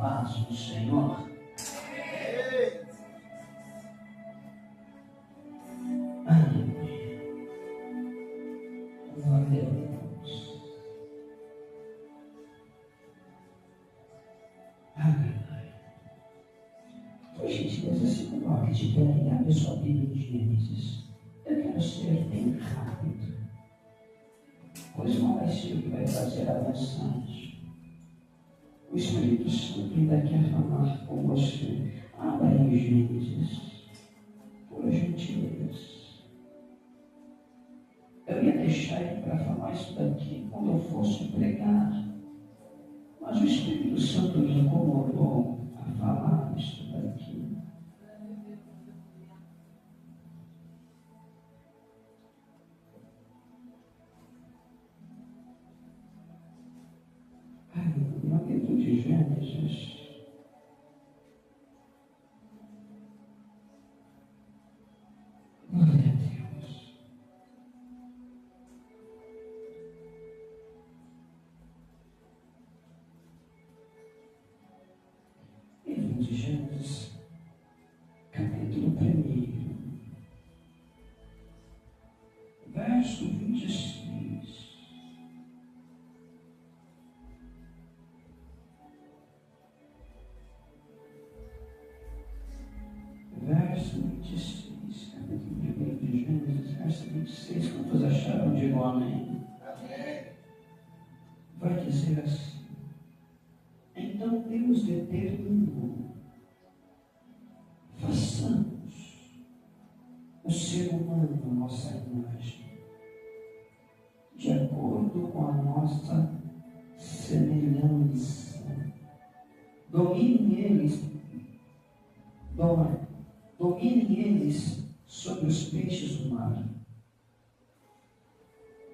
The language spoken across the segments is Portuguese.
paz do Senhor. Aleluia. Glória a Deus. Aleluia. Por gentileza, se coloque de pé e abre sua Bíblia em Gênesis. Eu quero ser bem rápido, pois não vai ser o que vai fazer a mensagem. O Espírito Santo ainda quer falar com você. Abra em Gênesis, por gentileza. Eu ia deixar ele para falar isso daqui quando eu fosse pregar, mas o Espírito Santo me incomodou a falar isso daqui. No livro de Gênesis, glória a Deus. Livro de Gênesis, capítulo 1, verso 26. Verso 26, capítulo 1 de Gênesis, verso 26. Quantos acharam? Digam amém. Amém. Vai dizer assim: então Deus determinou, façamos o ser humano a nossa imagem, de acordo com a nossa semelhança. Dominem eles sobre os peixes do mar,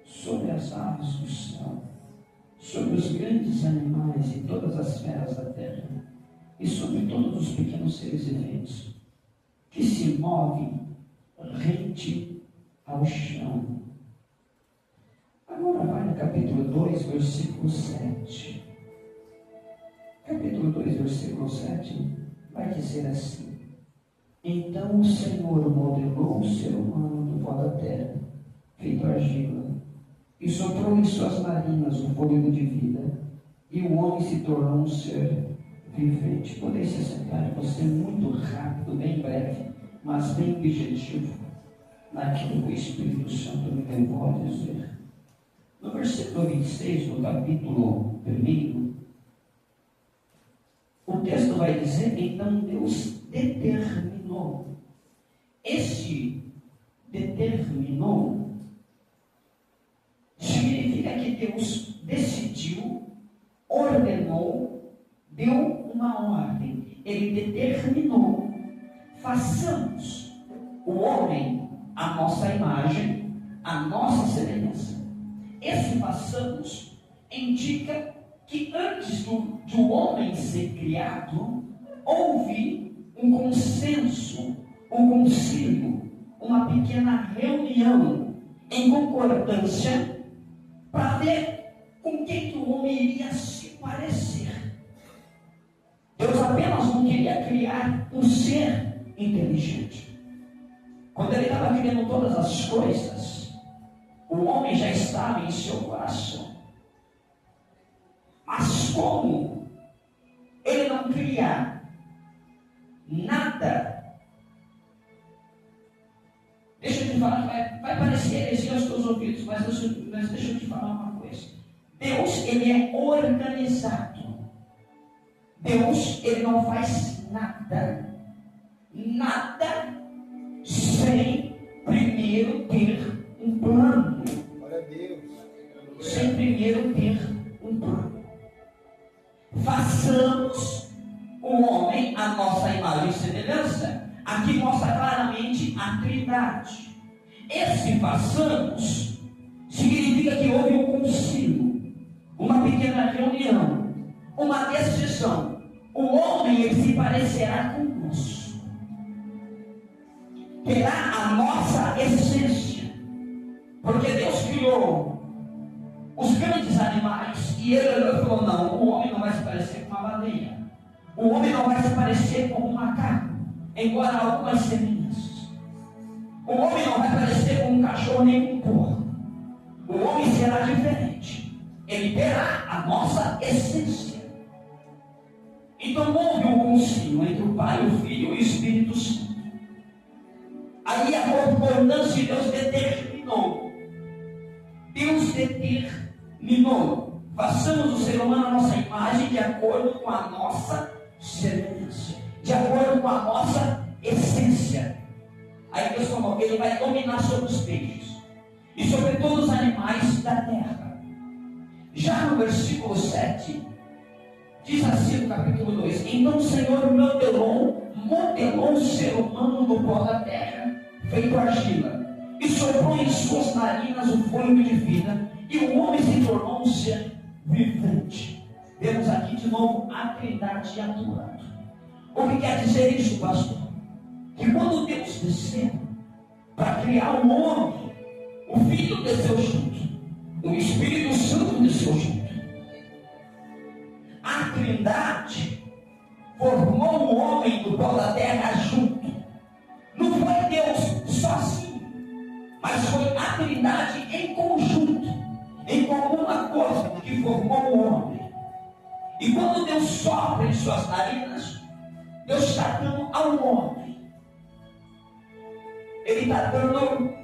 sobre as aves do céu, sobre os grandes animais e todas as feras da terra, e sobre todos os pequenos seres viventes, que se movem rente ao chão. Agora vai no capítulo 2, versículo 7. Capítulo 2, versículo 7, vai dizer assim: então o Senhor modelou o ser humano do pó da terra, feito argila, e soprou em suas narinas o fôlego de vida, e o homem se tornou um ser vivente. Podem se sentar, você muito rápido, bem breve, mas bem objetivo, naquilo que o Espírito Santo me levou a dizer. No versículo 26 do capítulo 1, o texto vai dizer: então Deus determinou. Esse determinou significa que Deus decidiu, ordenou, deu uma ordem. Ele determinou: façamos o homem à nossa imagem, à nossa semelhança. Esse façamos indica que antes do homem ser criado, houve um consenso, um concílio, uma pequena reunião em concordância para ver com quem que o homem iria se parecer. Deus apenas não queria criar um ser inteligente. Quando ele estava criando todas as coisas, o homem já estava em seu coração. Mas como ele não cria nada, deixa eu te falar, vai parecer heresia aos teus ouvidos, mas deixa eu te falar uma coisa. Deus, ele é organizado. Deus, ele não faz nada sem primeiro ter um plano. Glória a Deus. Sem primeiro ter um plano. Façamos o homem à nossa imagem e semelhança. Aqui mostra claramente a Trindade. Esse façamos significa que houve um concílio, uma pequena reunião, uma decisão. O homem, ele se parecerá conosco, terá a nossa essência, porque Deus criou os grandes animais e ele falou: não, o homem não vai se parecer com uma baleia, O homem não vai se parecer com um macaco, embora há algumas semelhanças. O homem não vai parecer com um cachorro nem com um porco. O homem será diferente. Ele terá a nossa essência. Então houve um concílio entre o Pai, o Filho e o Espírito Santo. Aí a concordância de Deus determinou. Deus determinou. Façamos o ser humano a nossa imagem de acordo com a nossa semelhança, de acordo com a nossa essência. Aí Deus falou que Ele vai dominar sobre os peixes e sobre todos os animais da terra. Já no versículo 7, diz assim no capítulo 2: Então o Senhor modelou o ser humano do pó da terra, feito argila, e soprou em suas narinas o fôlego de vida, e o homem se tornou um ser vivente. Vemos aqui de novo a Trindade atuando. O que quer dizer isso, pastor? Que quando Deus desceu para criar o homem, o Filho desceu junto, o Espírito Santo desceu junto. A Trindade formou o homem do pó da terra junto. Não foi Deus sozinho, mas foi a Trindade em conjunto, em comum acordo, que formou o homem. E quando Deus sopra em suas narinas, Deus está dando ao homem, Ele está dando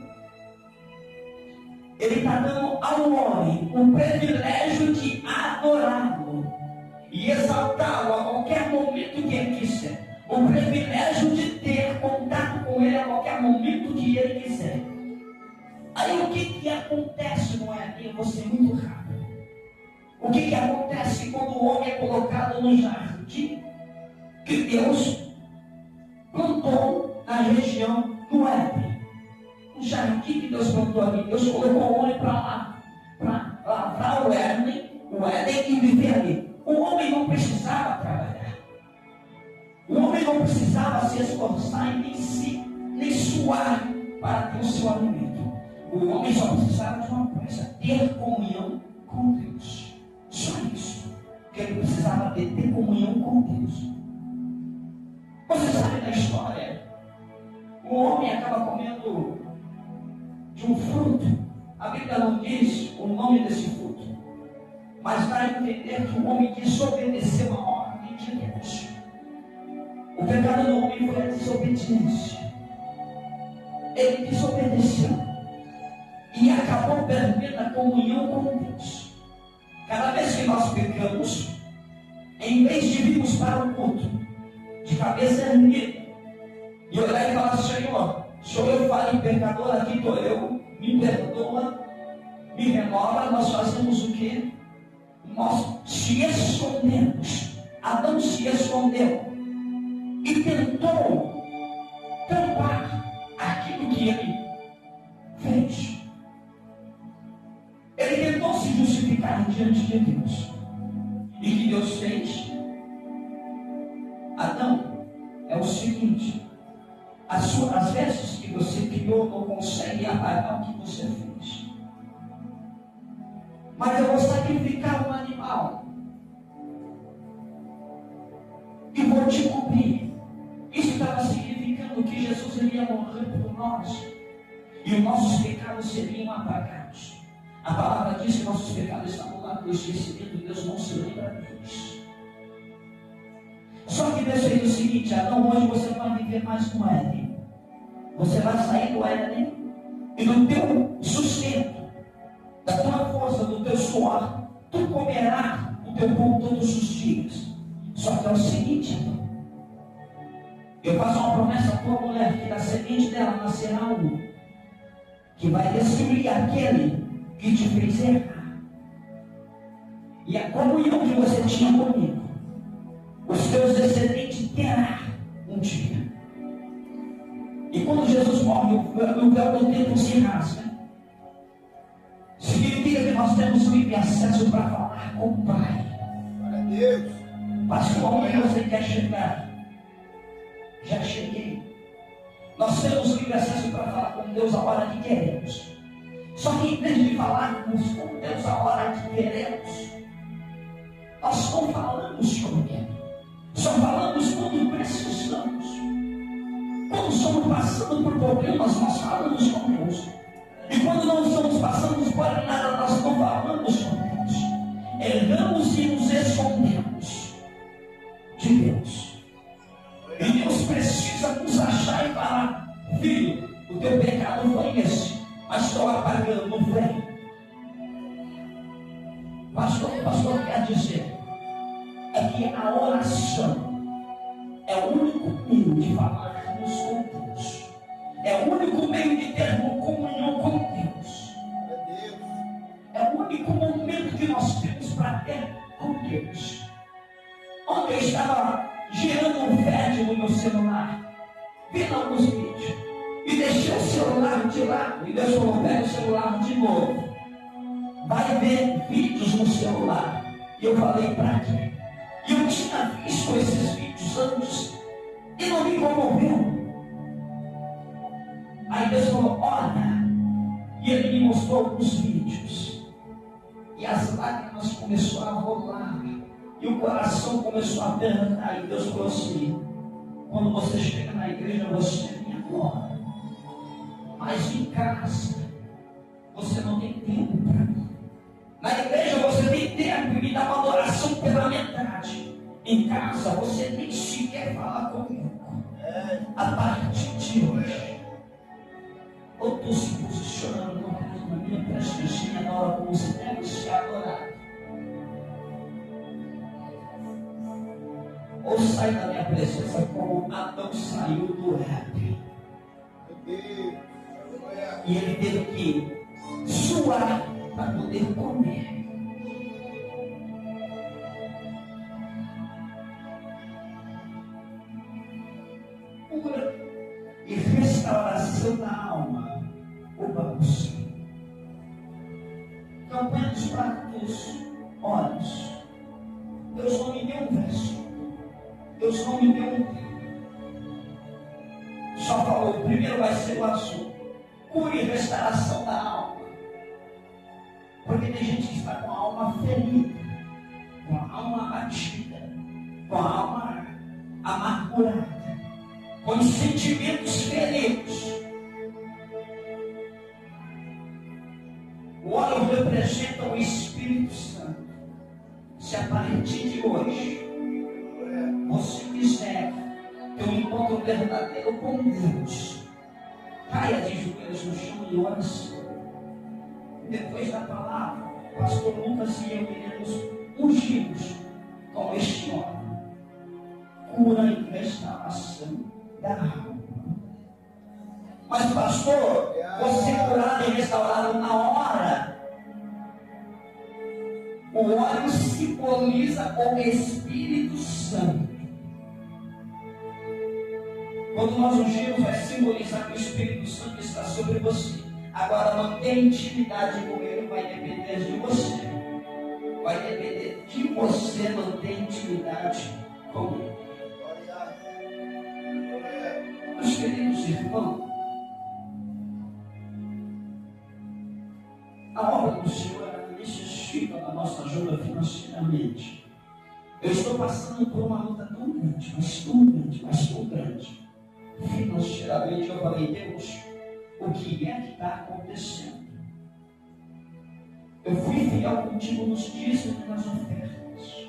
ao homem o privilégio de adorá-lo e exaltá-lo a qualquer momento que Ele quiser. O privilégio de ter contato com Ele a qualquer momento que Ele quiser. Aí o que acontece, não é? Eu vou ser muito rápido. O que acontece quando o homem é colocado no jardim que Deus plantou na região do Éden? Um jardim que Deus plantou ali. Deus colocou o homem para lá, para lavrar o Éden e viver ali. O homem não precisava trabalhar. O homem não precisava se esforçar e nem suar para ter o seu alimento. O homem só precisava de uma coisa: ter comunhão com Deus. Só isso que ele precisava ter comunhão com Deus. Você sabe da história? O homem acaba comendo de um fruto. A Bíblia não diz o nome desse fruto, mas dá a entender que o homem desobedeceu a ordem de Deus. O pecado do homem foi a desobediência. Ele desobedeceu e acabou perdendo a comunhão com Deus. Cada vez que nós pecamos, em vez de virmos para o culto de cabeça erguida e olhar e falar: Senhor, sou eu falho pecador, aqui estou eu, me perdoa, me renova, nós fazemos o quê? Nós se escondemos. Adão se escondeu e tentou tampar aquilo que ele fez. Ele tentou se justificar diante de Deus. E o que Deus fez? Adão, é o seguinte: as vestes que você criou não conseguem apagar o que você fez. Mas eu vou sacrificar um animal e vou te cobrir. Isso estava significando que Jesus iria morrer por nós e os nossos pecados seriam apagados. A palavra diz que nossos pecados estavam lá no esquecimento e Deus não se lembra deles. Só que Deus fez o seguinte: Adão, hoje você não vai viver mais no Éden. Você vai sair do Éden e do teu sustento, da tua força, do teu suor, tu comerás o teu pão todos os dias. Só que é o seguinte: eu faço uma promessa à tua mulher, que da semente dela nascerá um que vai destruir aquele que te fez errar. E a comunhão que você tinha comigo, os teus descendentes terão um dia. E quando Jesus morre, o véu do templo se rasga. Significa que nós temos livre acesso para falar com o Pai. Glória a Deus. Pastor, onde você quer chegar? Já cheguei. Nós temos livre acesso para falar com Deus a hora que queremos. Só que em vez de falarmos com Deus a hora que queremos, nós não falamos com Ele. Só falamos quando precisamos. Quando estamos passando por problemas, nós falamos com Deus. E quando não estamos passando por nada, nós não falamos com Deus. Erramos e nos escondemos de Deus. E Deus precisa nos achar e falar: filho, o teu pecado foi esse, mas estou apagando, vem. Pastor quer dizer é que a oração é o único meio de falarmos com Deus. É o único meio de termos comunhão com Deus. É o único momento que nós temos para ter com Deus. Ontem eu estava gerando um vídeo no meu celular, vendo alguns vídeos, e deixei o celular de lado, e Deus falou: pega o celular de novo, vai ver vídeos no celular. E eu falei: para quê? E eu tinha visto esses vídeos antes e não me comoveu. Aí Deus falou: olha, e Ele me mostrou alguns vídeos, e as lágrimas começaram a rolar, e o coração começou a apertar. E Deus falou assim: quando você chega na igreja, você me adora, mas em casa você não tem tempo para mim. Na igreja você tem tempo e me dá uma adoração pela metade. Em casa você nem sequer fala comigo. A partir de hoje, ou estou se posicionando na minha presença e adora como você deve ser adorado, ou sai da minha presença como Adão saiu do rap. E ele teve que suar para poder comer. Cura e restauração da alma. Opa, você. Campanha dos pratos, olhos. Deus não me deu um verso. Deus não me deu um tempo. Só falou: primeiro vai ser o assunto. Cura e restauração da alma. Porque tem gente que está com a alma ferida, com a alma abatida, com a alma amargurada, com os sentimentos feridos. O óleo representa o Espírito Santo. Se a partir de hoje você quiser ter um encontro verdadeiro com Deus, caia de joelhos no chão e oração. Depois da palavra, o pastor Lucas e eu iremos ungidos com este óleo. Cura e restauração da alma. Mas pastor, você curado e restaurado na hora. O óleo simboliza o Espírito Santo. Quando nós ungimos, vai simbolizar que o Espírito Santo está sobre você. Agora, manter intimidade com Ele vai depender de você. Vai depender de você manter intimidade com Ele. Meus queridos irmãos, a obra do Senhor necessita da nossa ajuda financeiramente. Eu estou passando por uma luta tão grande, mas tão grande, mas tão grande. Financeiramente, eu falei: Deus, o que é que está acontecendo? Eu fui fiel contigo nos dízimos e nas ofertas.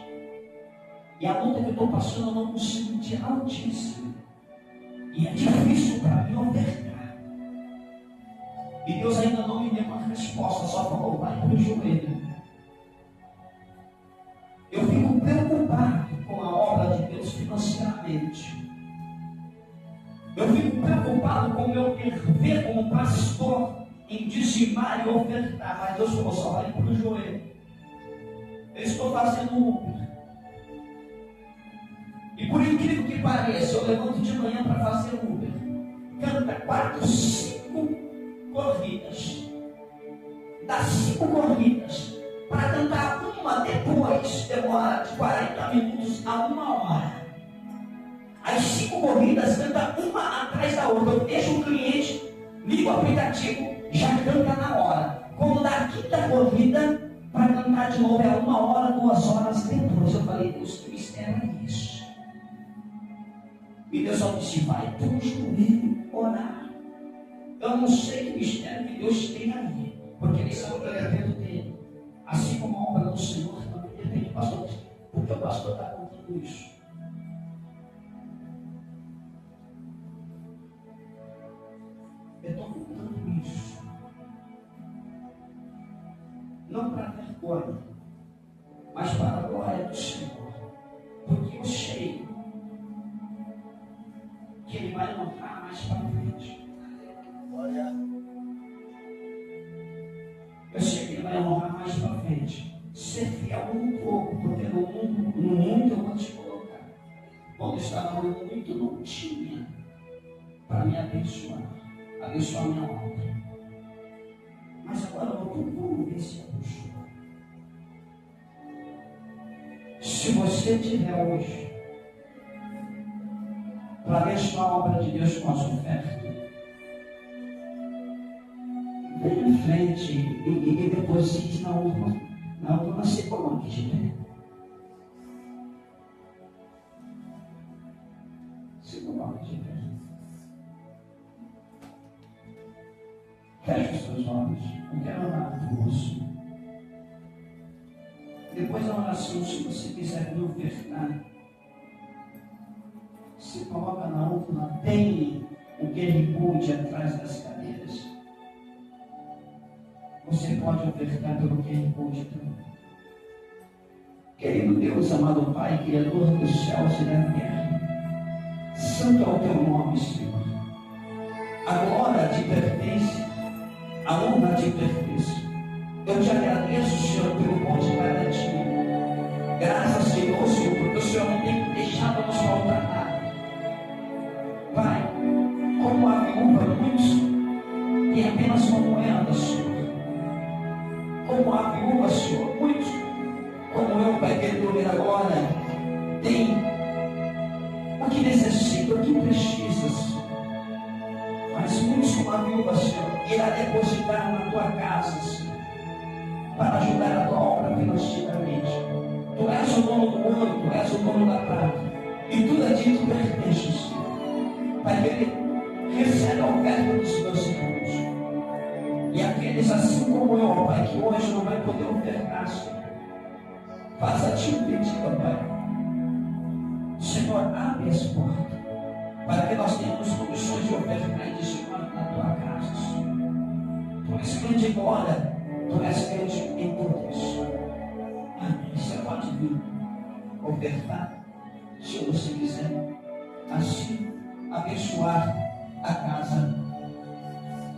E a luta que eu estou passando, eu não consigo tirar o dízimo. E é difícil para mim ofertar. E Deus ainda não me deu uma resposta, só falou: vai para o joelho. Eu fico preocupado com a obra de Deus financeiramente. Eu fico preocupado com o meu dever como pastor em dizimar e ofertar. Mas Deus falou: só vai para o joelho. Eu estou fazendo Uber. E por incrível que pareça, eu levanto de manhã para fazer Uber. Canta 4, 5 corridas. Dá 5 corridas. Para cantar uma depois, demora de 40 minutos a 1 hora. As 5 corridas canta uma atrás da outra. Eu deixo o cliente, ligo o aplicativo, já canta na hora. Quando dá a 5ª corrida, para cantar de novo é 1 hora, 2 horas depois. Eu falei: Deus, que mistério é isso? E Deus só disse: vai para o joelho orar. Eu não sei que mistério que Deus tem ali, porque Ele sabe o que é dentro dele. Assim como a obra do Senhor também depende, pastor. Por que o pastor está contando isso? Eu estou contando isso não para vergonha, mas para a glória do Senhor, porque eu sei que Ele vai honrar mais para frente. Eu sei que Ele vai honrar mais para frente. Ser fiel um pouco, porque no mundo eu vou te colocar. Quando eu estava no mundo, não tinha para me abençoar minha obra. Mas agora eu vou ver se abençoa. Se você tiver hoje para abençoar a obra de Deus com as ofertas, venha em frente e deposite na urna. Na urna se coloque de pé. Se coloque de pé. Feche os seus olhos. Eu quero orar por você. Depois da oração, se você quiser me ofertar, se coloca na urna, tem o que ele pude atrás das cadeiras. Você pode ofertar pelo que ele pude também. Querido Deus, amado Pai, Criador dos céus e da terra, santo é o teu nome, Senhor. A glória te pertence. A honra te pertence. Eu te agradeço, Senhor, pelo bom de cada dia. Graças, Senhor, porque o Senhor não tem deixado nos faltar nada. Pai, como a viúva, muitos têm apenas uma moeda, Senhor. Como a viúva, Senhor, muitos, como eu, Pai querido, agora, tem o que necessita, o que precisa, Senhor. Mas muitos, como a viúva, Senhor, irá depositar na tua casa, Senhor, para ajudar a tua obra financeiramente. Tu és o dono do ouro, tu és o dono da prata, e tudo a ti te pertence, Senhor. Pai querido, recebe a oferta dos teus irmãos. E aqueles assim como eu, Pai, que hoje não vai poder ofertar, Senhor, faça-te um pedido, Pai. Senhor, abre as portas, para que nós tenhamos condições de ofertar e dizimar na tua casa, Senhor. Tu és grande em glória, tu és grande em poder. Amém. Você pode vir ofertar, se você quiser, assim abençoar a casa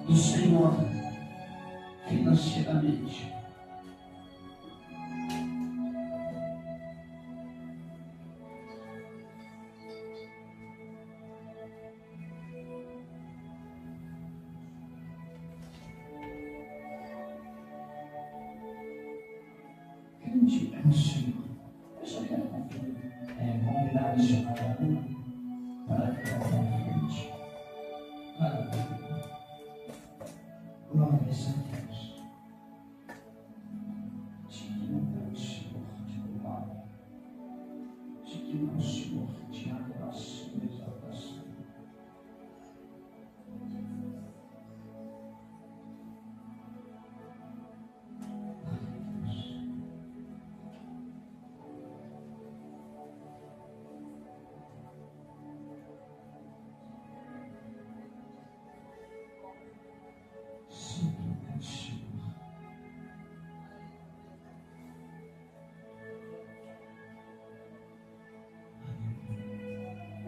do Senhor financeiramente. Grande é o Senhor. Eu só quero convidar o missionário para ficar à frente. Glória a Deus. Digno é o Senhor de glória. Digno é o Senhor de adoração e exaltação.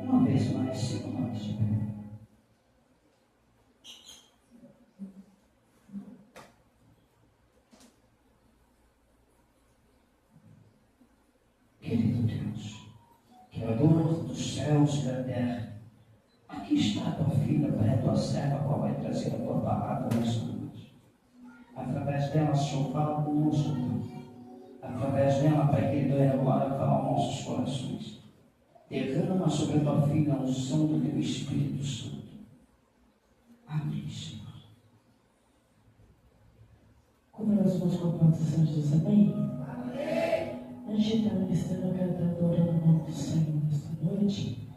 Uma vez mais, se coloque de pé. Querido Deus, Criador dos céus e da terra, aqui está a tua filha, Pai, a tua serva, a qual vai trazer a tua palavra nesta noite. Através dela, Senhor, fala conosco. Através dela, Pai querido, agora fala aos nossos corações. Derrama sobre a tua filha a unção do teu Espírito Santo. Amém, Senhor. Como nós vamos com a plantação de Deus, amém? Amém. Antes de estar ministrando, eu quero estar adorando o nome do Senhor nesta noite.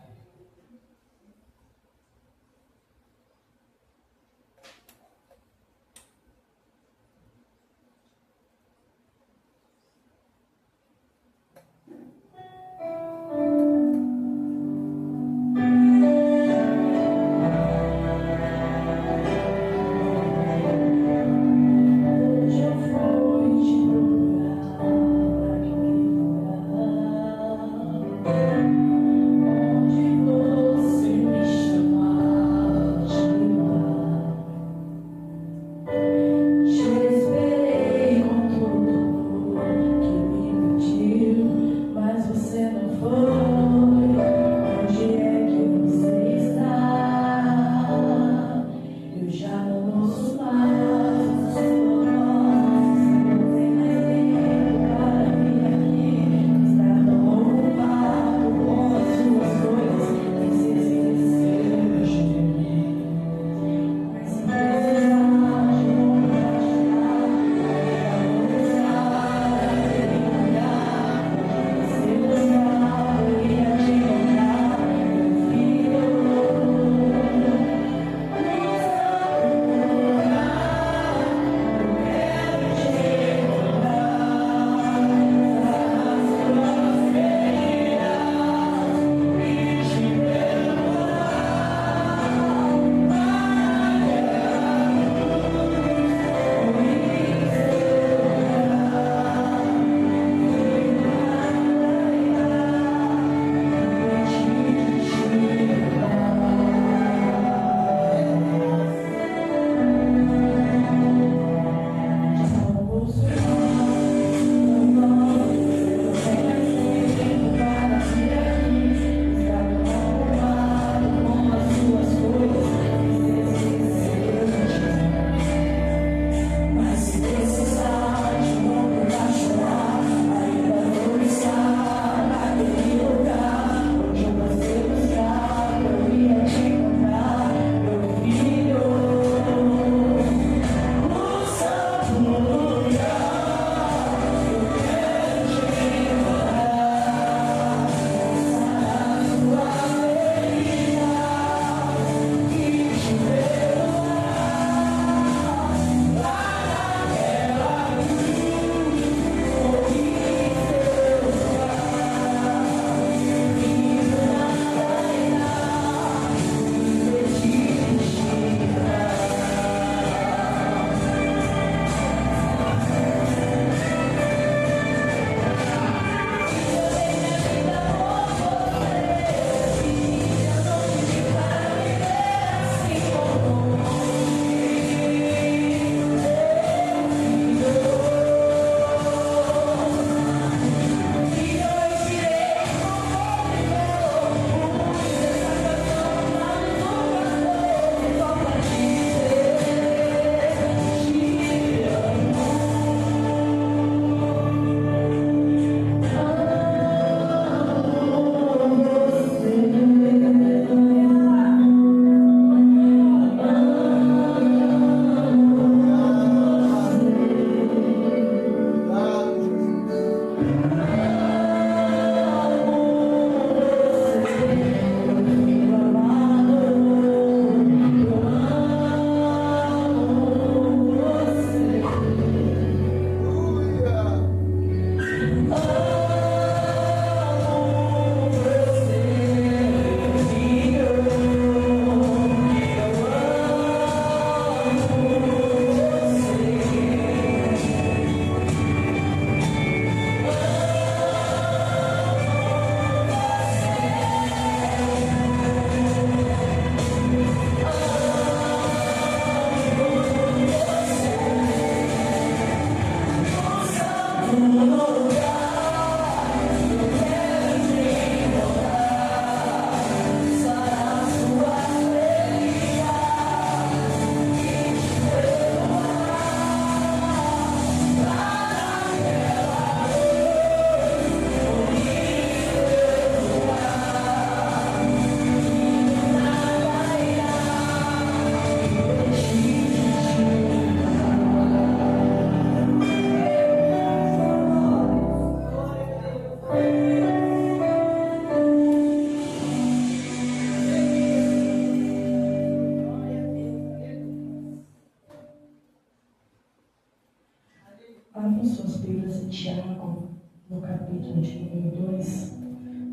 Abra suas Bíblias em Tiago, no capítulo de número 2,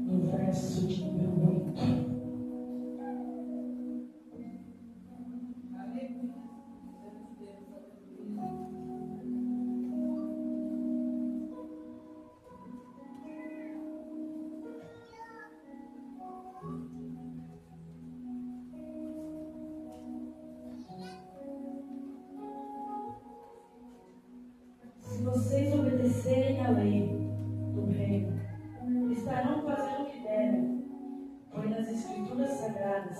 no verso de número 8. Se vocês obedecerem à lei do reino, estarão fazendo o que devem, pois nas Escrituras Sagradas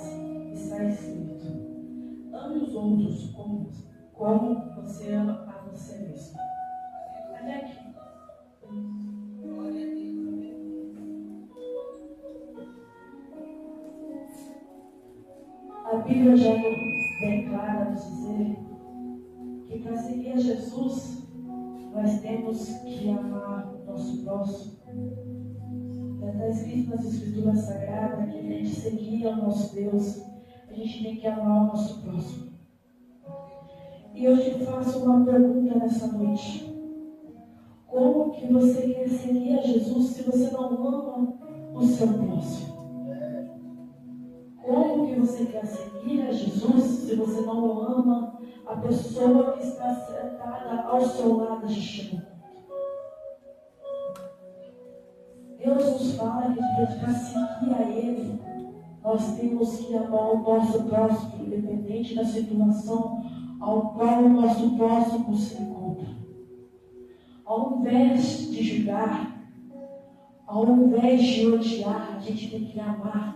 está escrito: ame os outros como você ama a você mesmo. Até aqui. A Bíblia já é bem clara a nos dizer que para seguir a Jesus, nós temos que amar o nosso próximo. Já está escrito nas Escrituras Sagradas que a gente seguir ao nosso Deus, a gente tem que amar o nosso próximo. E eu te faço uma pergunta nessa noite. Como que você quer seguir a Jesus se você não ama o seu próximo? Como que você quer seguir a Jesus se você não ama a pessoa que está sentada ao seu lado assistindo? Deus nos fala que para seguir a Ele, nós temos que amar o nosso próximo, independente da situação ao qual o nosso próximo se encontra. Ao invés de julgar, ao invés de odiar, a gente tem que amar.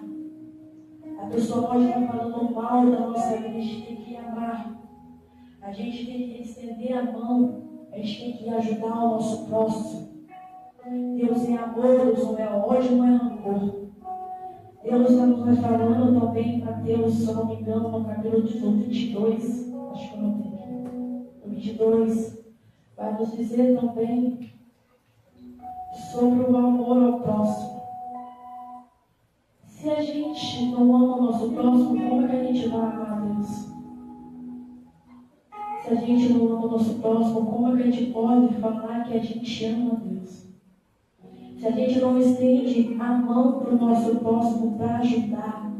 A pessoa pode estar falando mal da nossa vida, a gente tem que amar. A gente tem que estender a mão, a gente tem que ajudar o nosso próximo. Deus é amor, Deus não é ódio, não é rancor. Deus está nos falando também em Mateus, se eu não me engano, no capítulo 22, acho que eu não tenho aqui, no 22, vai nos dizer também sobre o amor ao próximo. Se a gente não ama o nosso próximo, como é que a gente vai amar a Deus? Se a gente não ama o nosso próximo, como é que a gente pode falar que a gente ama a Deus? Se a gente não estende a mão para o nosso próximo para ajudar,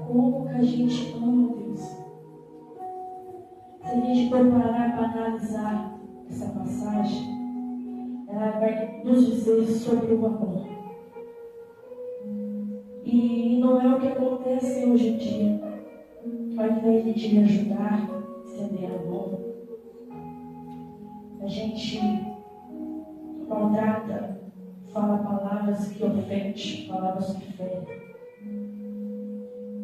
como que a gente ama a Deus? Se a gente for parar para analisar essa passagem, ela vai nos dizer sobre o amor. E não é o que acontece hoje em dia. Ao invés de a gente ajudar, estender a mão, a gente maltrata, fala palavras que ofendem, palavras que ferem.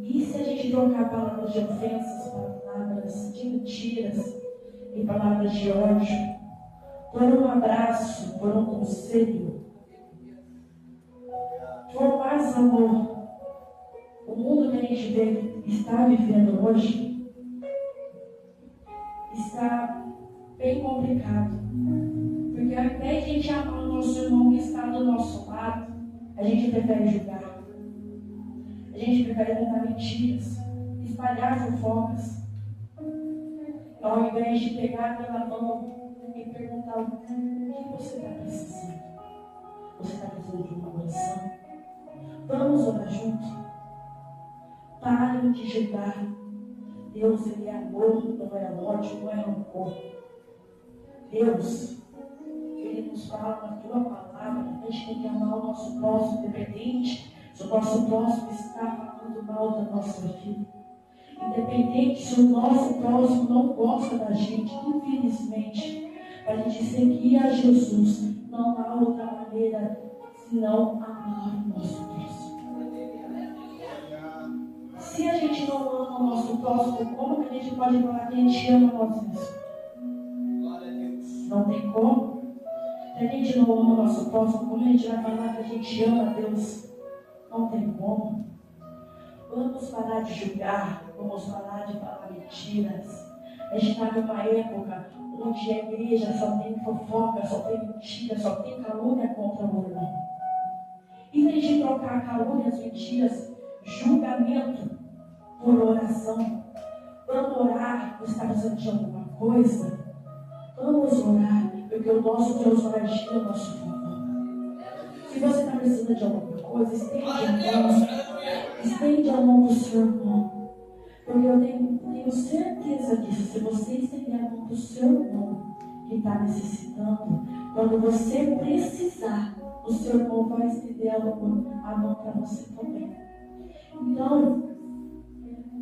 E se a gente trocar palavras de ofensas, palavras de mentiras e palavras de ódio, por um abraço, por um conselho, por mais amor, o mundo que a gente está vivendo hoje está bem complicado. Porque ao invés de a gente amar o nosso irmão que está do nosso lado, a gente prefere julgar. A gente prefere contar mentiras, espalhar fofocas. Ao invés de pegar pela mão e perguntar o que você está precisando. Você está precisando de uma oração? Vamos orar juntos? Parem de julgar. Deus, Ele é amor, não é ódio, não é rancor. Deus, Ele nos fala na tua palavra, a gente tem que amar o nosso próximo, independente se o nosso próximo está falando mal da nossa vida. Independente se o nosso próximo não gosta da gente, infelizmente, para a gente seguir a Jesus, não há outra maneira senão amar o nosso próximo. Se a gente não ama o nosso próximo, como que a gente pode falar que a gente ama nós mesmos? Não tem como. Se a gente não ama o nosso próximo, como a gente vai falar que a gente ama a Deus? Não tem como. Vamos parar de julgar, vamos parar de falar mentiras. A gente está numa época onde a igreja só tem fofoca, só tem mentira, só tem calúnia contra o irmão. Em vez de trocar calúnias, mentiras, julgamento por oração, vamos orar, está precisando de alguma coisa? Vamos orar, porque Porque o nosso Deus vai agir ao nosso favor. Se você está precisando de alguma coisa, estende a mão do seu irmão. Porque eu tenho certeza disso. Se você estender a mão do seu irmão que está necessitando, quando você precisar, o seu irmão vai estender a mão para você também. Então,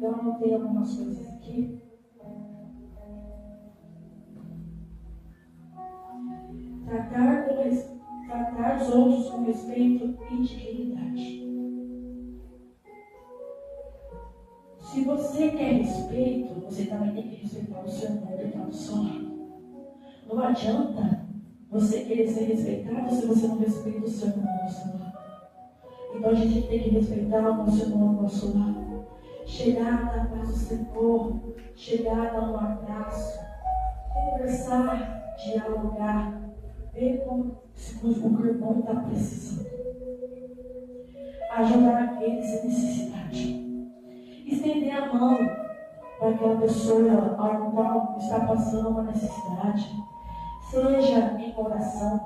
eu anotei algumas coisas aqui. Tratar os outros com respeito e dignidade. Se você quer respeito, você também tem que respeitar o seu irmão que está do seu lado. Não adianta você querer ser respeitado se você não respeita o seu irmão do seu lado. Então a gente tem que respeitar o nosso irmão do nosso lado. Chegar na paz do Senhor, chegar, dar um abraço, conversar, dialogar, ver como o irmão está precisando. Ajudar aqueles em necessidade. Estender a mão para aquela pessoa ao qual está passando uma necessidade, seja em oração,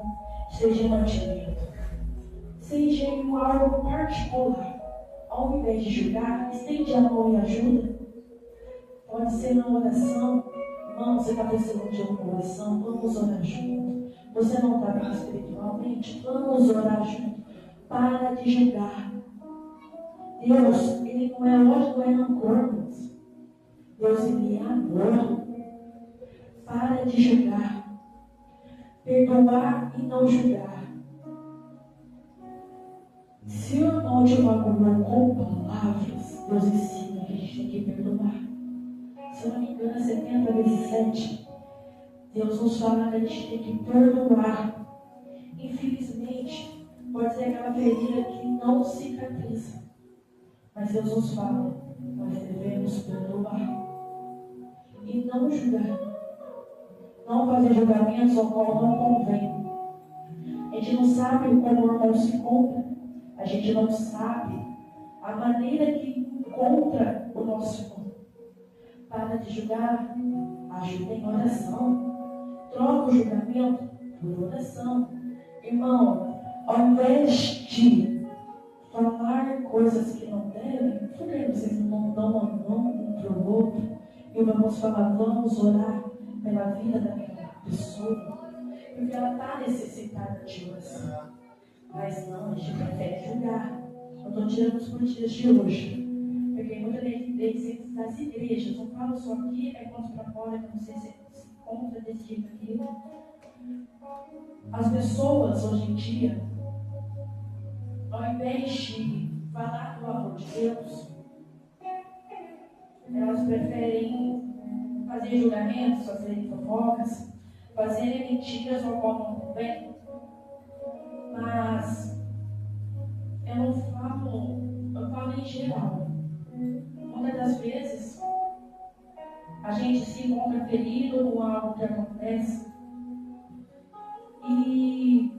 seja em mantimento, seja em algo particular. Ao invés de julgar, estende a mão e ajuda. Pode ser na oração. Irmão, você está precisando de uma oração? Vamos orar junto. Você não está bem espiritualmente? Vamos orar junto. Para de julgar. Deus, Ele não é ódio, não é rancor. Deus, Ele é amor. Para de julgar. Perdoar e não julgar. Se o irmão te magoou com palavras, Deus ensina que a gente tem que perdoar. Se eu não me engano, é 70 vezes 7. Deus nos fala que a gente tem que perdoar. Infelizmente, pode ser aquela ferida que não cicatriza. Mas Deus nos fala, nós devemos perdoar. E não julgar. Não fazer julgamentos ao qual não convém. A gente não sabe como o irmão se encontra. A gente não sabe a maneira que encontra o nosso irmão. Para de julgar, ajuda em oração. Troca o julgamento por oração. Irmão, ao invés de falar coisas que não devem, por que vocês não dão a mão um para o outro? E vamos falar, vamos orar pela vida daquela pessoa, porque ela está necessitada de oração. Mas não, a gente prefere julgar. Eu estou tirando os dias de hoje. Porque muitas vezes das igrejas, não falo só aqui, é quanto para fora, que não sei se contra desse jeito aqui. As pessoas hoje em dia, ao invés de falar do amor de Deus, elas preferem fazer julgamentos, fazer fofocas, fazer mentiras ao qual não convém. Mas eu falo em geral. Muitas das vezes a gente se encontra ferido com algo que acontece e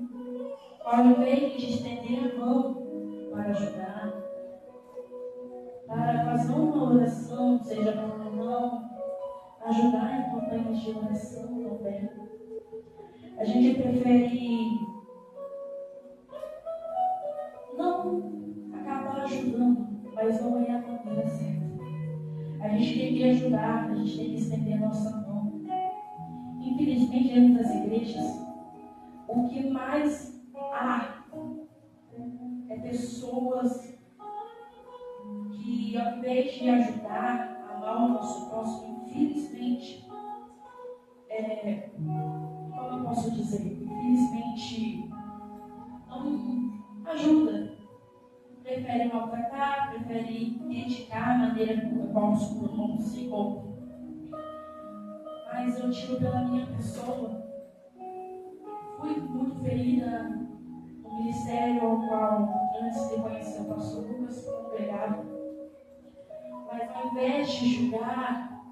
ao invés de estender a mão para ajudar, para fazer uma oração, seja por não, ajudar em campanhas de oração também, a gente prefere não acabar ajudando, mas não é a maneira certa. A gente tem que ajudar, a gente tem que estender a nossa mão. Infelizmente, dentro das igrejas, o que mais há é pessoas que, ao invés de ajudar, amar o nosso próximo, infelizmente, como eu posso dizer? Infelizmente, não ajuda. Prefere maltratar, prefere criticar a maneira como os irmãos se encontram. Mas eu tiro pela minha pessoa. Fui muito ferida no ministério ao qual, antes de conhecer o pastor Lucas, congregava. Mas ao invés de julgar,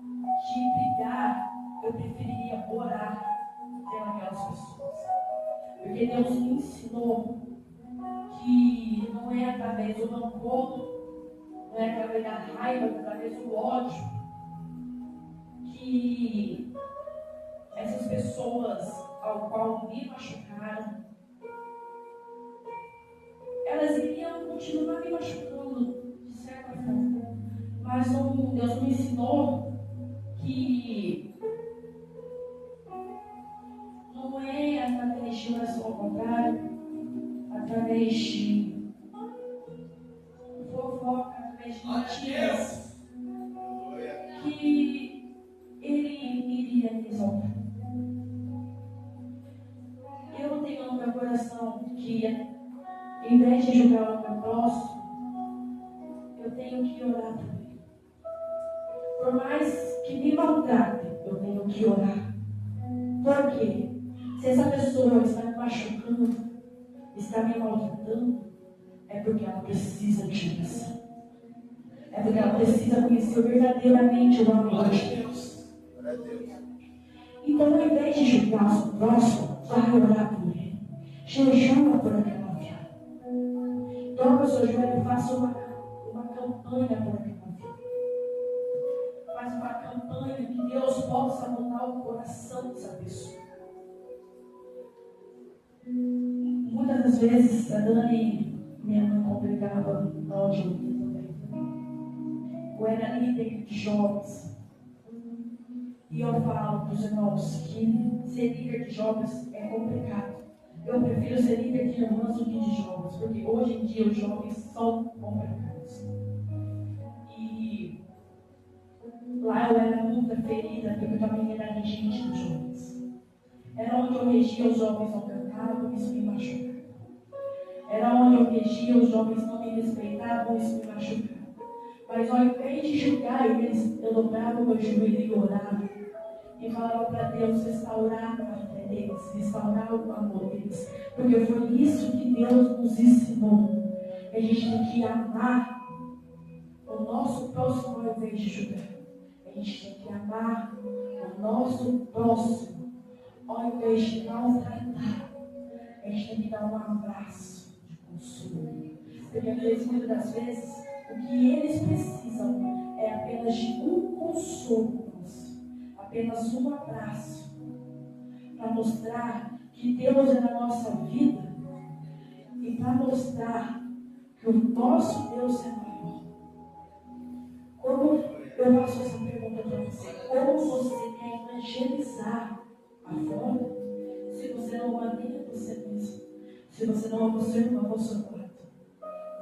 de brigar, eu preferiria orar pelas pessoas. Porque Deus me ensinou que não é através do rancor, não é através da raiva, é através do ódio que essas pessoas ao qual me machucaram, elas iriam continuar me machucando, de certa forma. Mas Deus me ensinou que não é através de oração ao contrário, através de fofoca, através de mentiras, que Ele iria me exaltar. Eu tenho no meu coração que, em vez de julgar o meu próximo, eu tenho que orar por ele. Por mais que me maltrate, eu tenho que orar. Por quê? Se essa pessoa está me machucando, está me maltratando, é porque ela precisa de oração. É porque ela precisa conhecer verdadeiramente o amor de Deus. Então, ao invés de julgar o próximo, vai orar por ele. Jejua por aquela vida. Dobra o seu joelho e faça uma campanha por aquela vida. Faz uma campanha que Deus possa mudar o coração dessa pessoa. Muitas das vezes, a Dani, minha mãe, congregava onde eu ia também. Eu era líder de jovens. E eu falo para os irmãos que ser líder de jovens é complicado. Eu prefiro ser líder de irmãs do que de jovens, porque hoje em dia os jovens são complicados. E lá eu era muito ferida, porque eu também era regente dos jovens. Era onde eu regia, os jovens não cantavam, isso me machucava. Era onde eu regia, os jovens não me respeitavam, isso me machucava. Mas ao invés de julgar eles, eu dobrava o meu joelho e orava. E falava para Deus restaurar a fé deles, restaurar o amor deles. Porque foi isso que Deus nos ensinou. A gente tem que amar o nosso próximo ao invés de julgar. A gente tem que amar o nosso próximo ao invés de maltratar. A gente tem que dar um abraço de consolo. Porque às vezes, muitas das vezes, o que eles precisam é apenas de um consolo nosso. Apenas um abraço. Para mostrar que Deus é na nossa vida. E para mostrar que o nosso Deus é maior. Como eu faço essa pergunta para você? Como você quer evangelizar afora se você não ama nem você mesmo? Se você não ama o seu irmão ou o seu quarto?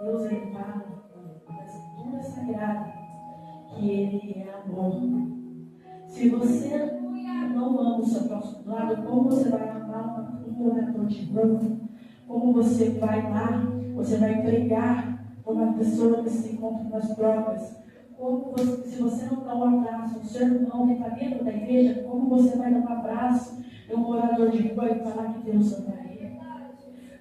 Deus, ele fala na Escritura Sagrada que ele é amor. Se você não ama o seu próximo lado, como você vai amar um morador de rua? Como você vai lá, você vai pregar para uma pessoa que se encontra nas drogas? Como você, se você não dá um abraço ao seu irmão que está dentro da igreja, como você vai dar um abraço a um morador de rua e falar que Deus ama ele?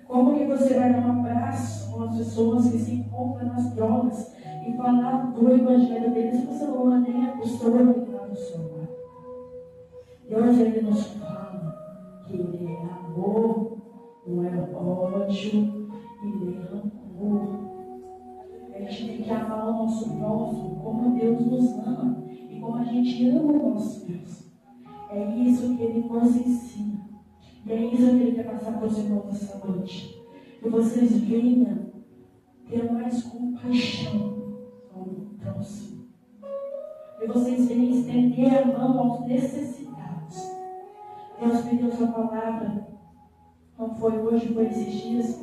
Como que você vai dar um abraço com as pessoas que se encontram nas drogas e falar do evangelho deles se você não ama nem a pessoa que está no seu lado? Deus, ele nos fala que ele é amor, não é ódio, ele é rancor. A gente tem que amar o nosso próximo como Deus nos ama e como a gente ama o nosso Deus. É isso que ele nos ensina. E é isso que ele quer passar para os irmãos essa noite. Que vocês venham ter mais compaixão com o próximo. Que vocês venham estender a mão aos necessitados. Deus me deu sua palavra. Não foi hoje, foi esses dias.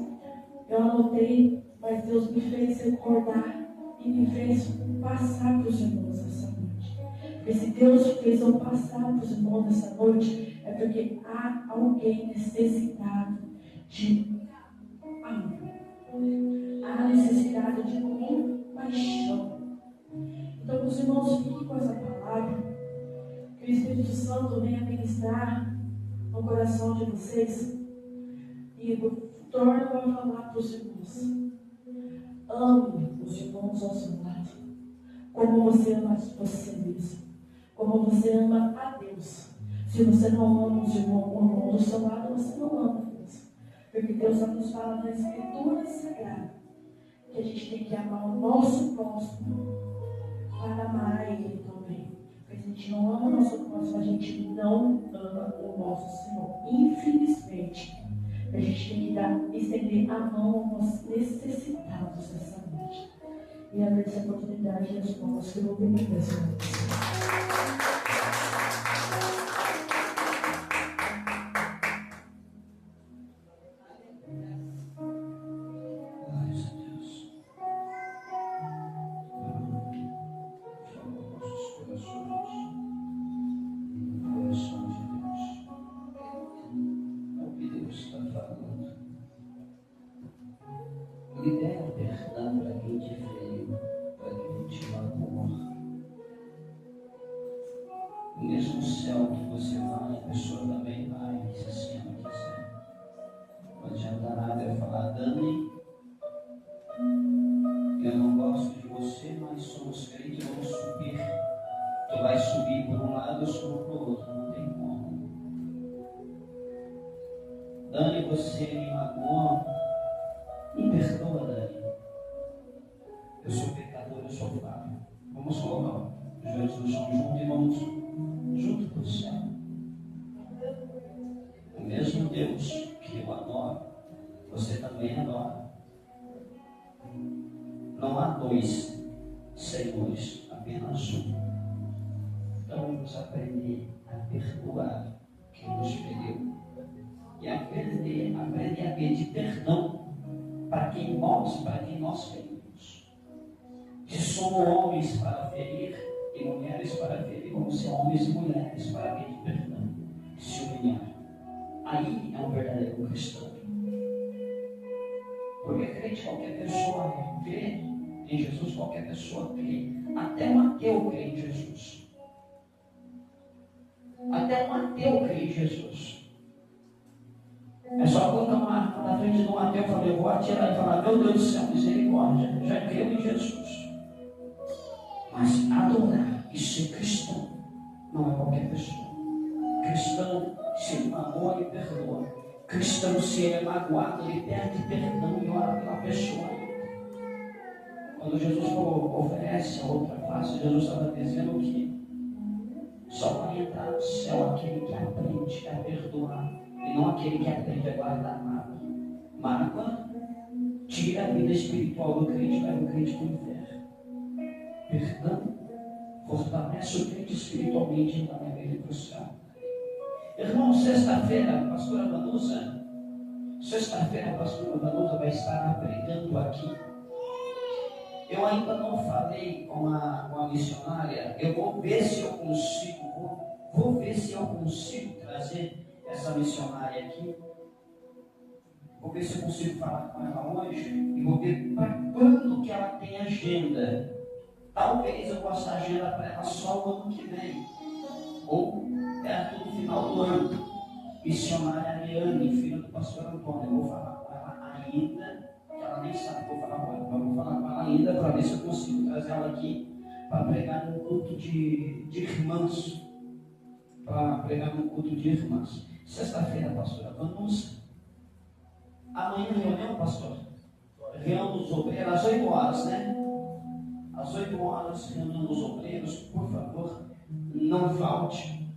Eu anotei, mas Deus me fez recordar e me fez passar para os irmãos essa noite. Porque se Deus fez eu passar para os irmãos essa noite, é porque há alguém necessitado de amor. Há necessidade de compaixão. Então, os irmãos, fiquem com essa palavra. Que o Espírito Santo venha ministrar no coração de vocês. E torna a falar para os irmãos. Ame os irmãos ao seu lado. Como você ama você mesmo. Como você ama a Deus. Se você não ama os irmãos do seu lado, você não ama Deus. Porque Deus nos fala na Escritura Sagrada que a gente tem que amar o nosso próximo para amar a Ele também. Porque se a gente não ama o nosso próximo, a gente não ama o nosso Senhor. Infelizmente, estender a mão aos necessitados dessa noite. E agradecer a oportunidade das palmas que eu vou pedir nessa noite. Libera perdão para quem te feriu, para quem te magoou. O mesmo céu que você vai, a pessoa também vai, se assim ela quiser. Não adianta nada eu falar, Dani, eu não gosto de você, mas somos crentes, vamos subir. Tu vai subir por um lado, eu subo por outro, não tem como. Dani, você me magoou. Me perdoa, Dani. Eu sou pecador, eu sou falho. Vamos colocar os joelhos no chão junto e vamos junto para o céu. O mesmo Deus que eu adoro, você também adora. Não há dois senhores, apenas um. Então vamos aprender a perdoar quem nos feriu. E aprender a pedir perdão para quem nós ferimos. Se somos homens para ferir e mulheres para ferir, vamos ser homens e mulheres para pedir perdão, se humilhar. Aí é um verdadeiro cristão. Porque crente qualquer pessoa crê em Jesus, qualquer pessoa crê. Até um ateu crê em Jesus. Até um ateu crê em Jesus. É só colocar uma arma na frente de um ateu e falar, eu vou atirar e falar, meu Deus do céu, misericórdia, já creu em Jesus. Mas adorar e ser cristão não é qualquer pessoa. Cristão, se ele magoa, ele perdoa. Cristão, se ele é magoado, ele pede perdão e ora pela pessoa. Quando Jesus oferece a outra face, Jesus estava dizendo que só vai entrar no céu aquele que aprende a perdoar. E não aquele que aprende a guardar mágoa. Mágoa tira a vida espiritual do crente, leva o crente para o inferno. Perdão fortalece o crente espiritualmente e leva ele para o céu. Irmão, sexta-feira, a pastora Vanusa vai estar pregando aqui. Eu ainda não falei com a missionária. Eu vou ver se eu consigo, vou ver se eu consigo trazer essa missionária aqui. Vou ver se eu consigo falar com ela hoje e vou ver para quando que ela tem agenda. Talvez eu possa agenda para ela só o ano que vem, ou perto do final do ano. Missionária Ariane, filha do pastor Antônio. Eu vou falar com ela ainda, que ela nem sabe, vou falar com ela, mas vou falar com ela ainda para ver se eu consigo trazer ela aqui para pregar num culto de irmãs. Para pregar num culto de irmãs. Sexta-feira, pastora, vamos. Amanhã reunião, pastor? Reunião dos obreiros, às 8 horas, né? Às 8 horas, reunião dos obreiros, por favor, não falte.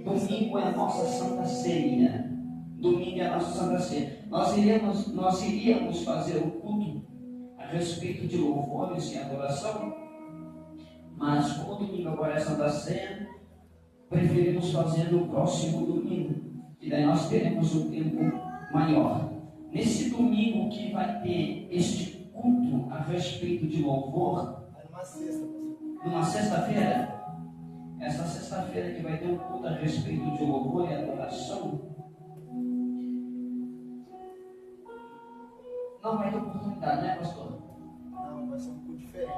Domingo é a nossa Santa Ceia. Domingo é a nossa Santa Ceia. Nós iríamos fazer o culto a respeito de louvores e adoração, mas como domingo agora é Santa Ceia, preferimos fazer no próximo domingo. E daí nós teremos um tempo maior. Nesse domingo que vai ter este culto a respeito de louvor, numa sexta-feira, essa sexta-feira que vai ter um culto a respeito de louvor e adoração, não vai ter oportunidade, né, pastor? Não, vai ser um culto diferente.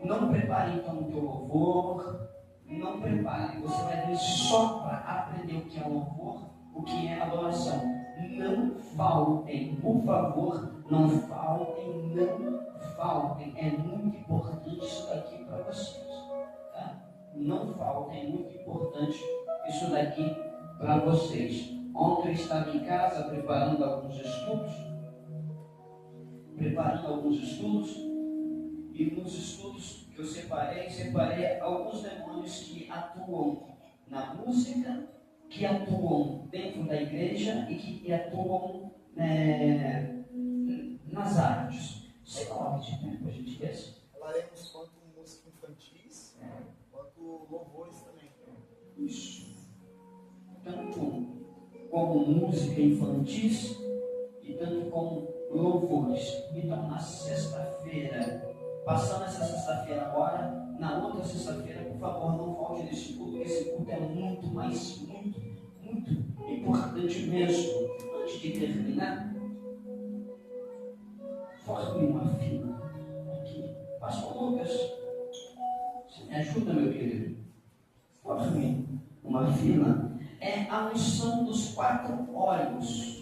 Não prepare então o teu louvor, não prepare, você vai vir só para aprender o que é louvor, o que é adoração. Não faltem, por favor, não faltem, não faltem. É muito importante isso daqui para vocês, tá? Não faltem, é muito importante isso daqui para vocês. Ontem eu estava em casa preparando alguns estudos, e nos estudos que eu separei alguns demônios que atuam na música, que atuam dentro da igreja e que atuam nas artes. Você coloca de pé, por gentileza. Falaremos quanto música infantis, quanto louvores também. Isso. Tanto como música infantis e tanto como louvores. Então, na sexta-feira, passando essa sexta-feira agora, na outra sexta-feira, por favor, não falte nesse culto, porque esse culto é muito importante mesmo. Antes de terminar, forme uma fila aqui. Pastor Lucas, você me ajuda, meu querido? Forme uma fila. É a unção dos 4 óleos.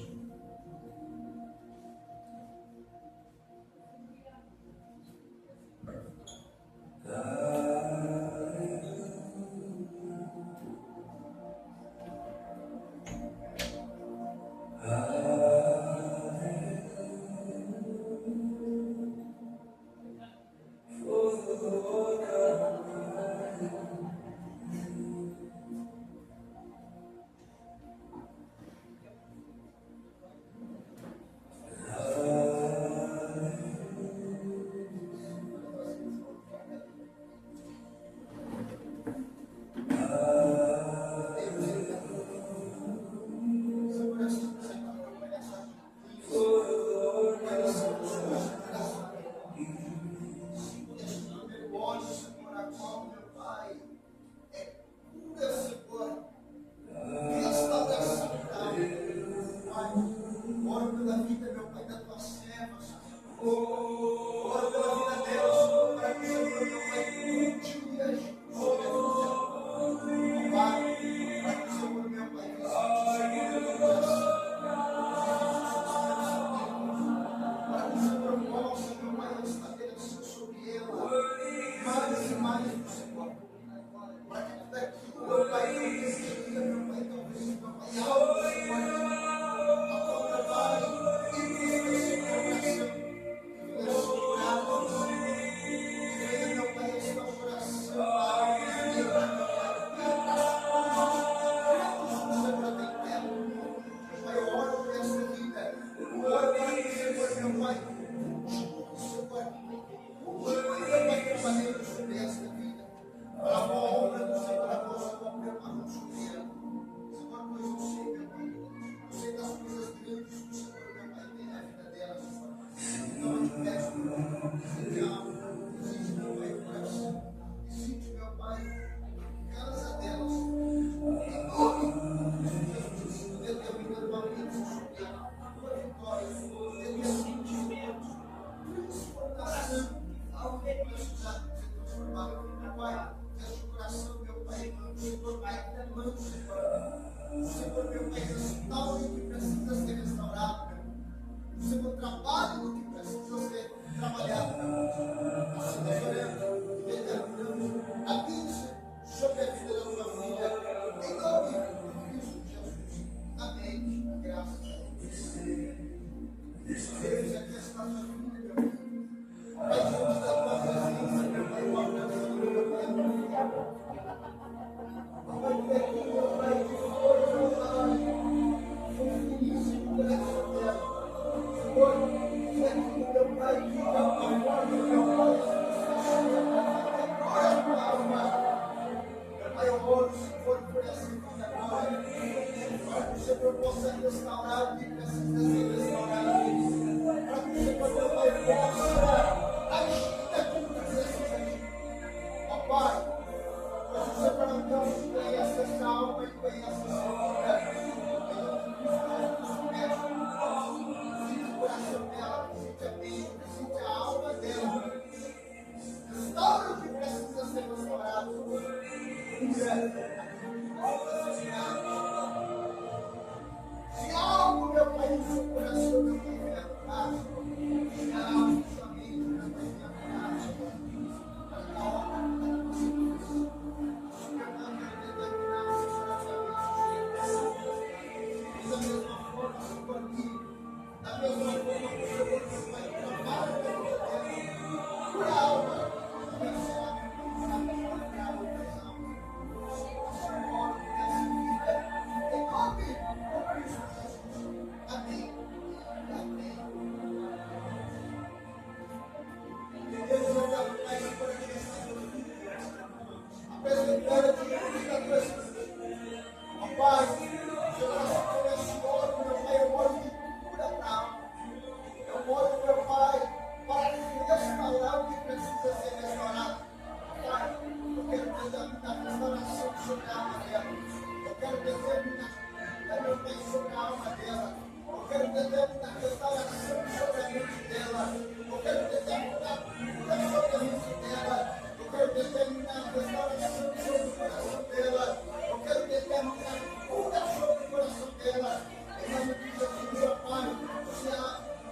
determinar restauração sobre a mente dela. Eu quero determinar cura sobre a mente dela. Eu quero determinar restauração sobre o coração dela. Eu quero determinar cura sobre o coração dela. Em nome de Jesus, meu Pai, se há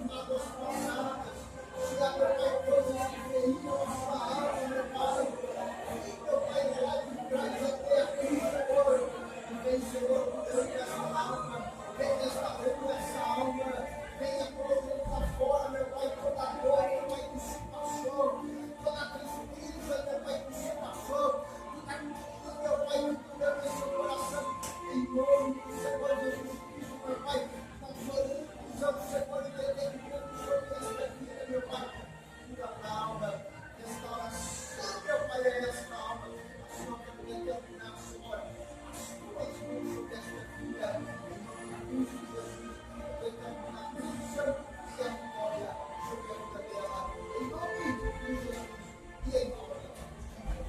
mágoas passadas, se há, meu Pai, coisas que feriram a sua alma, meu Pai, traz até aqui, Senhor, e vem, Senhor, curando essa alma, vem restaurando essa alma, venha colocando para fora, meu Pai, toda dor, meu Pai, que se passou, toda tristeza, meu Pai, que se passou, tudo aquilo, meu Pai, que curando esse coração, em nome do Senhor Jesus Cristo, meu Pai, nós oramos ao Senhor e determinamos sobre esta vida, meu Pai, cura a alma, restauração, meu Pai, é esta alma, a sua determinar, Senhor, as suas mãos sobre esta vida, em nome de Jesus, determinar bênção e a vitória sobre a vida dela, em nome de Jesus e em nome de Jesus.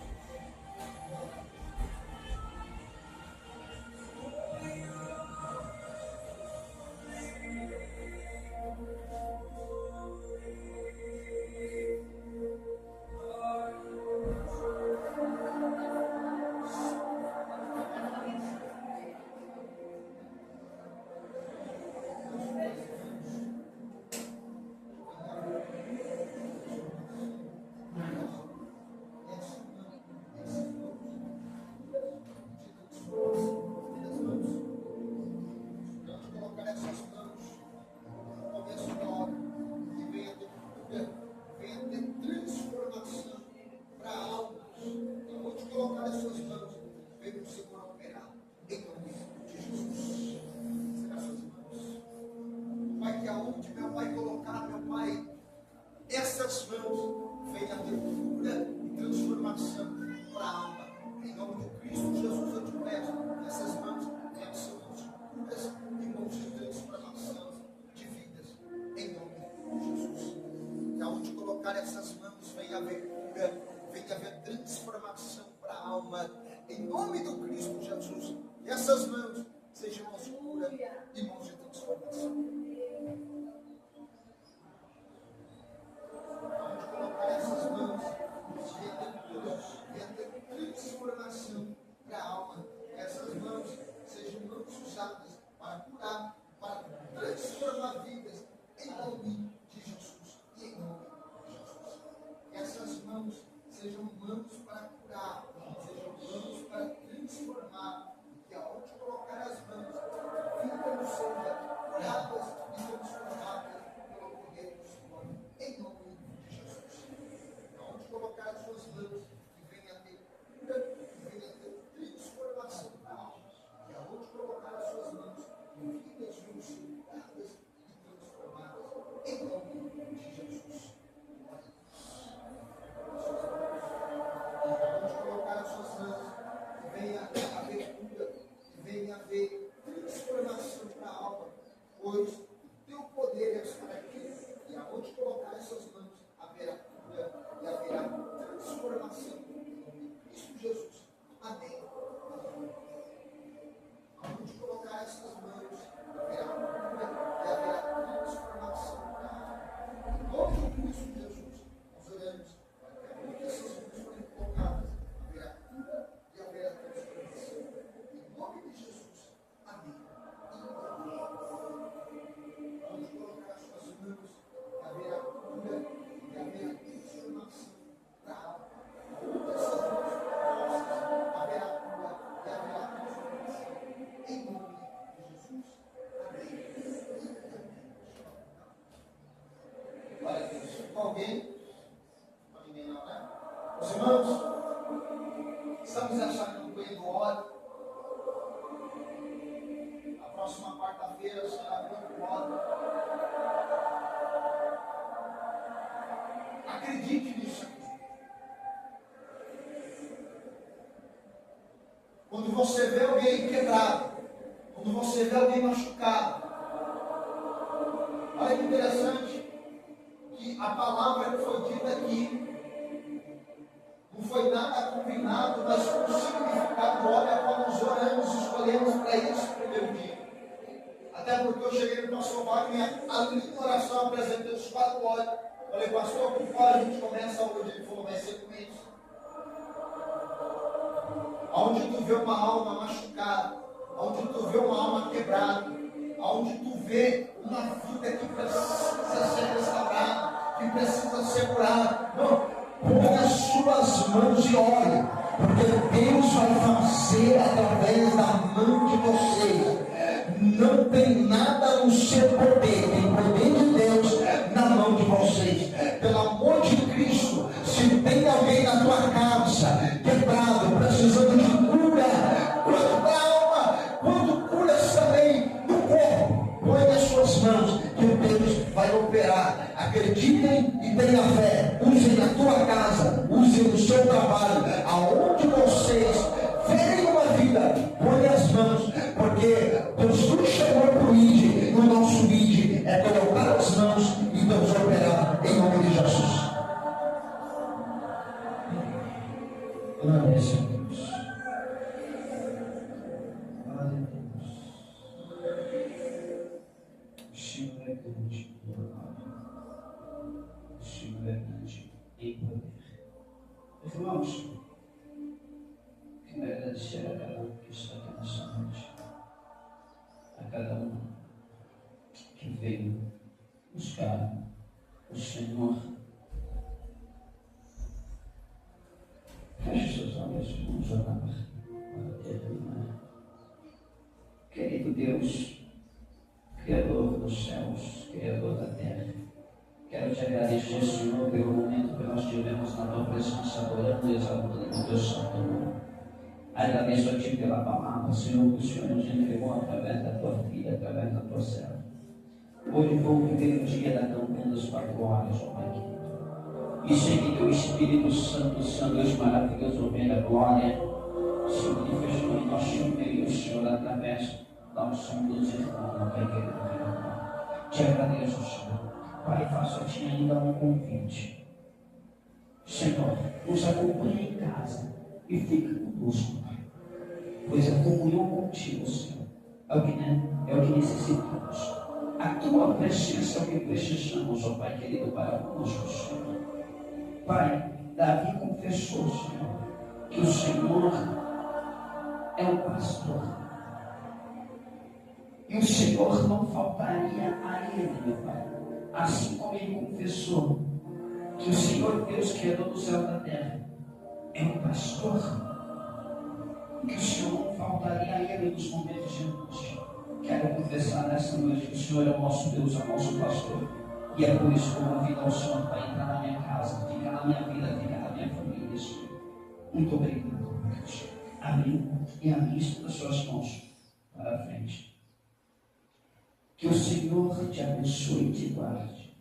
Essas mãos venham a ter cura e transformação para a alma. Em nome de Cristo Jesus, eu te peço, essas mãos venham ser mãos de curas e mãos de transformação de vidas. Em nome de Jesus. Que aonde colocar essas mãos venha haver cura, venha haver transformação para a alma. Em nome do Cristo Jesus. Que essas mãos sejam mãos de cura e mãos de transformação. Onde colocar essas mãos, venha ter transformação para a alma. Que essas mãos sejam mãos usadas para curar, para transformar vidas, em nome de Jesus e em nome de Jesus. Que essas mãos sejam mãos para curar, sejam mãos para transformar. Que aonde colocar as mãos, vidas sejam curadas e transformadas pelo poder do Senhor, em nome de Jesus. Aonde colocar as suas mãos, que venha a ter cura, que venha a ter transformação para a alma. E aonde colocar as suas mãos, vidas vão ser curadas e transformadas, em nome de Jesus. Aonde colocar as suas mãos, que venha a haver cura, que venha a haver transformação para a alma, pois o teu poder é estar aqui. E aonde colocar essas mãos, haverá cura e haverá transformação. Em nome de Cristo Jesus. Amém. Aonde colocar essas mãos, haverá cura e haverá transformação para a alma. Em nome de Cristo Jesus, nós oramos para que aonde essas mãos forem colocadas, haverá cura e haverá transformação. Em nome de Jesus. Amém. Onde colocar as suas mãos, haverá cura e haverá transformação para a alma. Onde essas mãos postas, haverá cura e haverá transformação. Em nome de Jesus. Amém. Glória a Deus. Com alguém? Não, ninguém não, né? Os irmãos, estamos achando um banho do óleo. A próxima quarta-feira será banho do óleo. Acredite nisso. Quando você vê alguém quebrado, quando você vê alguém machucado, olha que interessante que a palavra que foi dita aqui não foi nada combinado, mas com o significado do óleo a qual nós oramos e escolhemos para esse primeiro dia. Até porque eu cheguei no pastor sofá, minha linda oração, apresentei os 4 olhos. Falei, pastor, por favor, a gente começa hoje. Ele falou, vai ser com isso. Onde tu vê uma alma machucada, onde tu vê uma alma quebrada, onde tu vê uma vida que precisa ser restaurada, que precisa ser curada. Põe as suas mãos e ore, porque Deus vai fazer através da mão de vocês. Não tem nada no seu poder, tem poder de Deus na mão de vocês. Pelo amor de Cristo, se tem alguém na tua casa quebrado, precisando de cura, quanto da alma, quanto curas também no corpo, põe as suas mãos, que Deus vai operar. Acreditem e tenham fé. Usem na tua casa, usem no seu trabalho, aonde vocês verem uma vida, põe as mãos, porque Deus nos chamou para o ID, no nosso ID é colocar as mãos e Deus operar em nome de Jesus. Glória a Deus. Glória a Deus. O Senhor é grande, o Senhor é grande em poder. Irmãos, quero agradecer a cada um que está aqui nessa noite, a cada um que veio buscar o Senhor. Feche seus olhos, vamos orar para terminar. Querido Deus, Criador dos céus, Criador da terra, quero te agradecer, Senhor, pelo momento que nós tivemos na tua presença, adorando e exaltando o teu santo nome. Agradeço a ti pela palavra, Senhor, que o Senhor nos entregou através da tua filha, através da tua serva. Hoje foi o primeiro dia da campanha das 4 horas, ó Pai querido. E sei que teu Espírito Santo, Santo Deus maravilhoso, vem da glória, se manifestou em nosso meio, Senhor, através da unção dos irmãos, ó Pai querido. Te agradeço, Senhor. Pai, faço-te ainda um convite. Senhor, nos acompanhe em casa e fique conosco, Pai. Pois a comunhão contigo, Senhor, é o que necessitamos. A tua presença é o que precisamos, ó Pai querido, para conosco, Senhor. Pai, Davi confessou, Senhor, que o Senhor é o pastor. E o Senhor não faltaria a ele, meu Pai. Assim como ele confessou que o Senhor Deus, Criador do céu e da terra, é o pastor, que o Senhor não faltaria a ele nos momentos de angústia. Quero confessar nessa noite que o Senhor é o nosso Deus, é o nosso pastor. E é por isso que eu convido ao Senhor para entrar na minha casa, ficar na minha vida, ficar na minha família, Senhor. Muito obrigado, Deus. Amém. E amém. As suas mãos para a frente. Que o Senhor te abençoe e te guarde.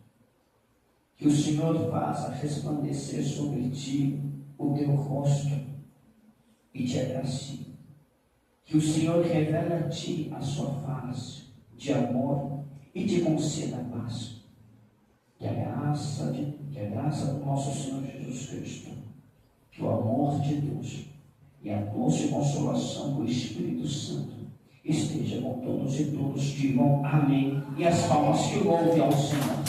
Que o Senhor faça resplandecer sobre ti o teu rosto e te agracie. Que o Senhor revele a ti a sua face de amor e te conceda paz. Que a graça do nosso Senhor Jesus Cristo, que o amor de Deus e a doce consolação do Espírito Santo esteja com todos e todos. Digam amém. E as palmas que louvem ao Senhor.